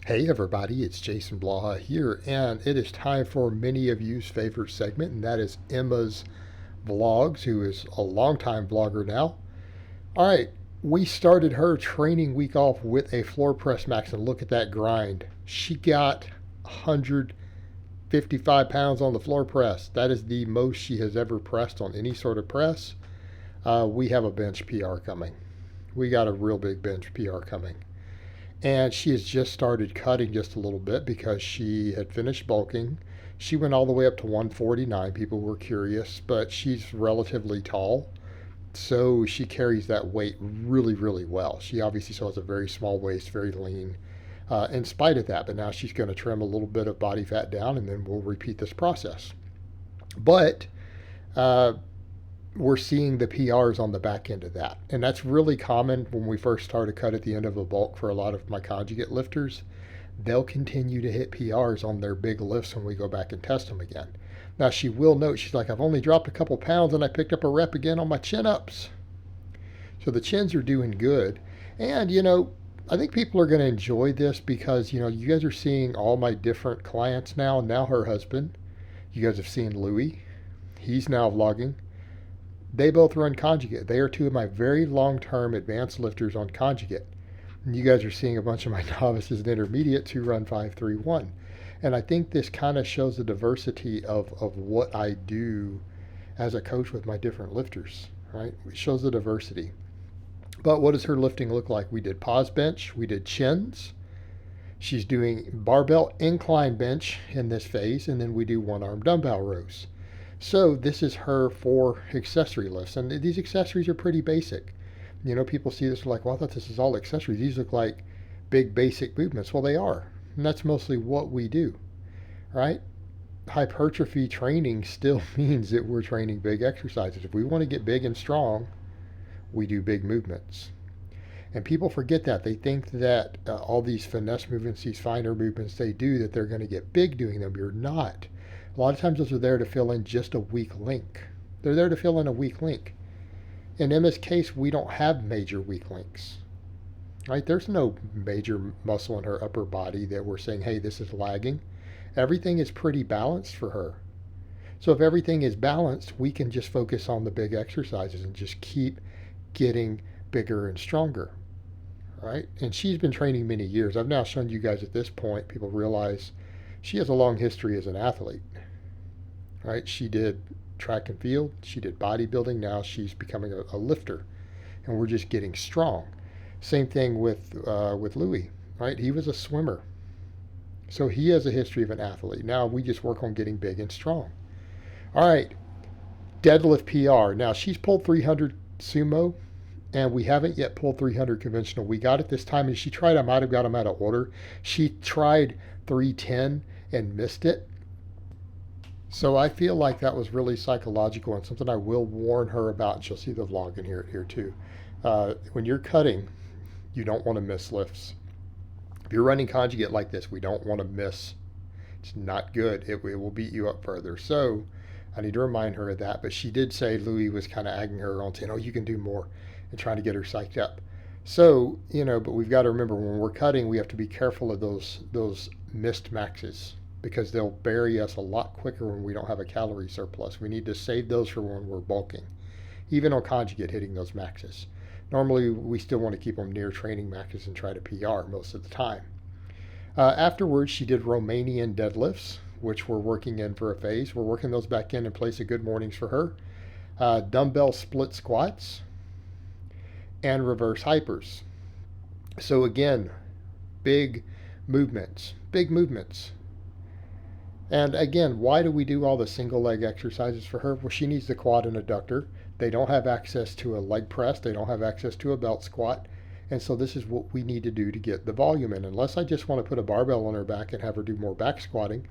Hey everybody, it's Jason Blaha here, and it is time for many of you's favorite segment, and that is Emma's Vlogs, who is a longtime vlogger now. All right, we started her training week off with a floor press max, and look at that grind. She got 155 pounds on the floor press. That is the most she has ever pressed on any sort of press. We have a bench PR coming. We got a real big bench PR coming. And she has just started cutting just a little bit because she had finished bulking. She went all the way up to 149. People were curious, but she's relatively tall. So she carries that weight really, really well. She obviously still has a very small waist, very lean, in spite of that. But now she's going to trim a little bit of body fat down, and then we'll repeat this process. But uh, we're seeing the PRs on the back end of that. And that's really common when we first start a cut at the end of a bulk for a lot of my conjugate lifters. They'll continue to hit PRs on their big lifts when we go back and test them again. Now, she will note, she's like, I've only dropped a couple pounds and I picked up a rep again on my chin ups. So the chins are doing good. And, I think people are going to enjoy this because, you guys are seeing all my different clients now. Now her husband. You guys have seen Louie. He's now vlogging. They both run Conjugate. They are two of my very long-term advanced lifters on Conjugate. And you guys are seeing a bunch of my novices and intermediates who run 531. And I think this kind of shows the diversity of what I do as a coach with my different lifters, right? It shows the diversity. But what does her lifting look like? We did pause bench. We did chins. She's doing barbell incline bench in this phase. And then we do one-arm dumbbell rows. So this is her 4 accessory lifts, and these accessories are pretty basic. People see this like, well, I thought this is all accessories. These look like big basic movements. Well, they are, and that's mostly what we do, right? Hypertrophy training still means that we're training big exercises. If we want to get big and strong, we do big movements. And people forget that. They think that all these finesse movements, these finer movements they do, that they're going to get big doing them. You're not. A lot of times those are there to fill in just a weak link. They're there to fill in a weak link. In Emma's case, we don't have major weak links. Right? There's no major muscle in her upper body that we're saying, hey, this is lagging. Everything is pretty balanced for her. So if everything is balanced, we can just focus on the big exercises and just keep getting bigger and stronger. Right? And she's been training many years. I've now shown you guys at this point, people realize she has a long history as an athlete. Right? She did track and field. She did bodybuilding. Now she's becoming a lifter, and we're just getting strong. Same thing with Louie. Right? He was a swimmer, so he has a history of an athlete. Now we just work on getting big and strong. All right, deadlift PR. Now she's pulled 300 sumo, and we haven't yet pulled 300 conventional. We got it this time, and she tried. I might have got them out of order. She tried 310 and missed it. So I feel like that was really psychological and something I will warn her about. And she'll see the vlog and hear it here too. When you're cutting, you don't want to miss lifts. If you're running conjugate like this, we don't want to miss. It's not good. It will beat you up further. So I need to remind her of that. But she did say Louie was kind of egging her on, saying, oh, you can do more, and trying to get her psyched up. So, but we've got to remember when we're cutting, we have to be careful of those missed maxes, because they'll bury us a lot quicker when we don't have a calorie surplus. We need to save those for when we're bulking, even on conjugate hitting those maxes. Normally, we still want to keep them near training maxes and try to PR most of the time. Afterwards, she did Romanian deadlifts, which we're working in for a phase. We're working those back in place of good mornings for her. Dumbbell split squats and reverse hypers. So again, big movements. And again, why do we do all the single leg exercises for her? Well, she needs the quad and adductor. They don't have access to a leg press. They don't have access to a belt squat. And so this is what we need to do to get the volume in. Unless I just want to put a barbell on her back and have her do more back squatting,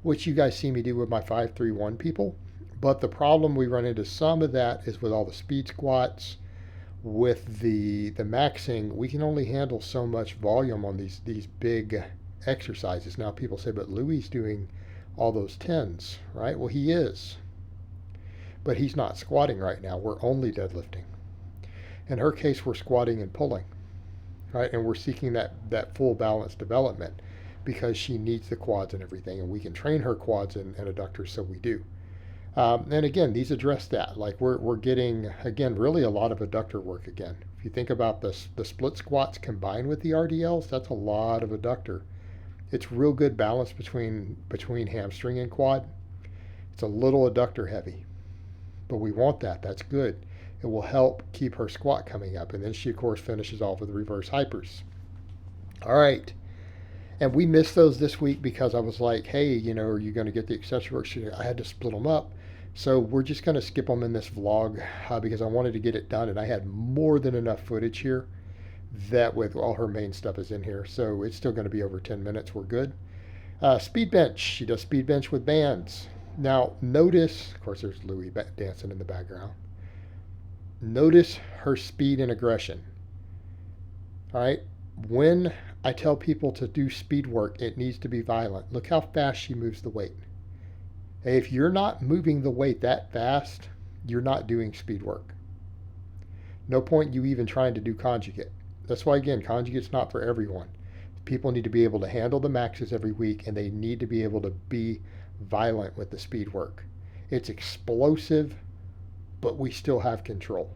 which you guys see me do with my 531 people. But the problem we run into some of that is with all the speed squats, with the maxing, we can only handle so much volume on these big exercises. Now people say, but Louie's doing all those tens, right? Well, he is, but he's not squatting right now. We're only deadlifting. In her case, we're squatting and pulling, right? And we're seeking that full balance development. because she needs the quads and everything, and we can train her quads and adductors, so we do. And again, these address that. Like we're getting, again, really a lot of adductor work again. If you think about the split squats combined with the RDLs, that's a lot of adductor. It's real good balance between hamstring and quad. It's a little adductor heavy, but we want that. That's good. It will help keep her squat coming up. And then she, of course, finishes off with reverse hypers. All right. And we missed those this week because I was like, hey, are you going to get the accessory work? I had to split them up. So we're just going to skip them in this vlog because I wanted to get it done. And I had more than enough footage here that with all her main stuff is in here. So it's still going to be over 10 minutes. We're good. Speed bench. She does speed bench with bands. Now, notice, of course, there's Louie dancing in the background. Notice her speed and aggression. All right. When I tell people to do speed work, it needs to be violent. Look how fast she moves the weight. If you're not moving the weight that fast, you're not doing speed work. No point you even trying to do conjugate. That's why, again, conjugate's not for everyone. People need to be able to handle the maxes every week, and they need to be able to be violent with the speed work. It's explosive, but we still have control.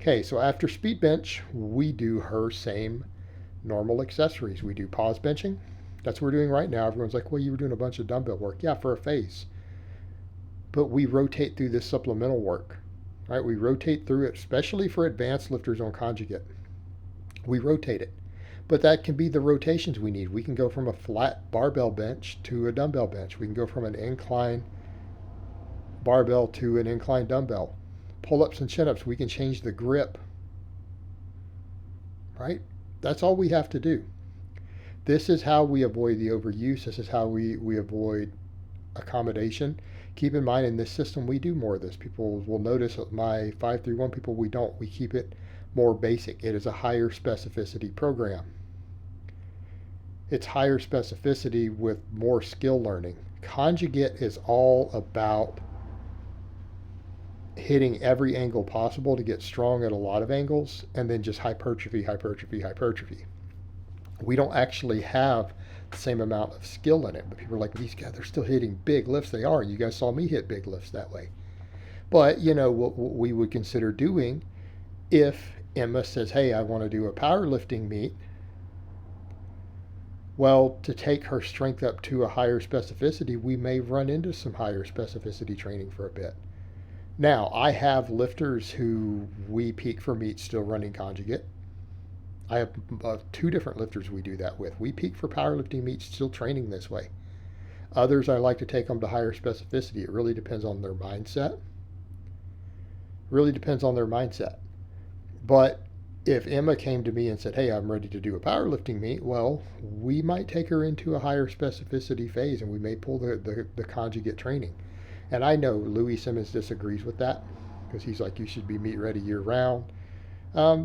Okay, so after speed bench, we do her same normal accessories. We do pause benching. That's what we're doing right now. Everyone's like, well, you were doing a bunch of dumbbell work. Yeah, for a phase. But we rotate through this supplemental work. Right? We rotate through it, especially for advanced lifters on conjugate. We rotate it. But that can be the rotations we need. We can go from a flat barbell bench to a dumbbell bench. We can go from an incline barbell to an incline dumbbell. Pull-ups and chin-ups, we can change the grip. Right? That's all we have to do. This is how we avoid the overuse. This is how we avoid accommodation. Keep in mind, in this system, we do more of this. People will notice that my 531 people, we don't. We keep it more basic. It is a higher specificity program. It's higher specificity with more skill learning. Conjugate is all about hitting every angle possible to get strong at a lot of angles, and then just hypertrophy, hypertrophy, hypertrophy. We don't actually have the same amount of skill in it, but people are like, these guys, they're still hitting big lifts. They are. You guys saw me hit big lifts that way. But, what we would consider doing if Emma says, hey, I want to do a powerlifting meet, well, to take her strength up to a higher specificity, we may run into some higher specificity training for a bit. Now, I have lifters who we peak for meets still running conjugate. I have 2 different lifters we do that with. We peak for powerlifting meets still training this way. Others, I like to take them to higher specificity. It really depends on their mindset. But if Emma came to me and said, hey, I'm ready to do a powerlifting meet, well, we might take her into a higher specificity phase, and we may pull the conjugate training. And I know Louis Simmons disagrees with that because he's like, you should be meet ready year round.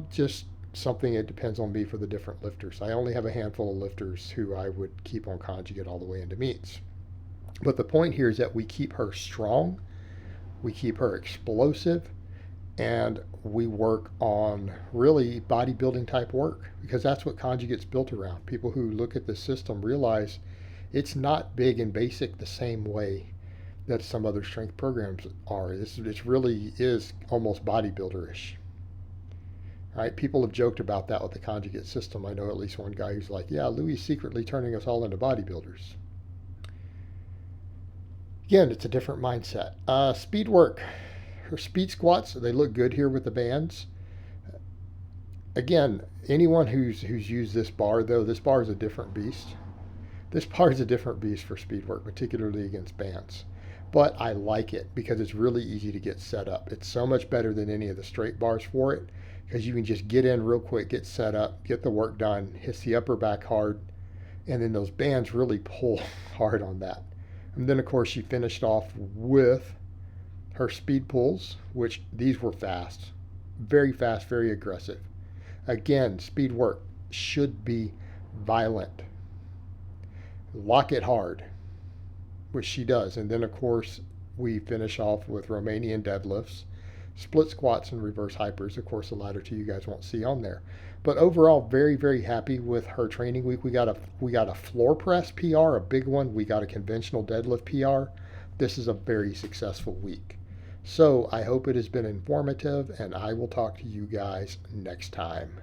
Just something, it depends on me for the different lifters. I only have a handful of lifters who I would keep on conjugate all the way into meets. But the point here is that we keep her strong, we keep her explosive, and we work on really bodybuilding type work, because that's what conjugate's built around. People who look at the system realize it's not big and basic the same way that some other strength programs are. It really is almost bodybuilder-ish. Right? People have joked about that with the conjugate system. I know at least one guy who's like, yeah, Louis is secretly turning us all into bodybuilders. Again, it's a different mindset. Speed work. Her speed squats, they look good here with the bands. Again, anyone who's used this bar, though, this bar is a different beast. This bar is a different beast for speed work, particularly against bands. But I like it because it's really easy to get set up. It's so much better than any of the straight bars for it, because you can just get in real quick, get set up, get the work done, hits the upper back hard, and then those bands really pull hard on that. And then, of course, she finished off with her speed pulls, which these were fast, very aggressive. Again, speed work should be violent. Lock it hard, which she does. And then, of course, we finish off with Romanian deadlifts. split squats and reverse hypers. Of course, the latter two you guys won't see on there. But overall, very, very happy with her training week. We got a floor press PR, a big one. We got a conventional deadlift PR. This is a very successful week. So I hope it has been informative, and I will talk to you guys next time.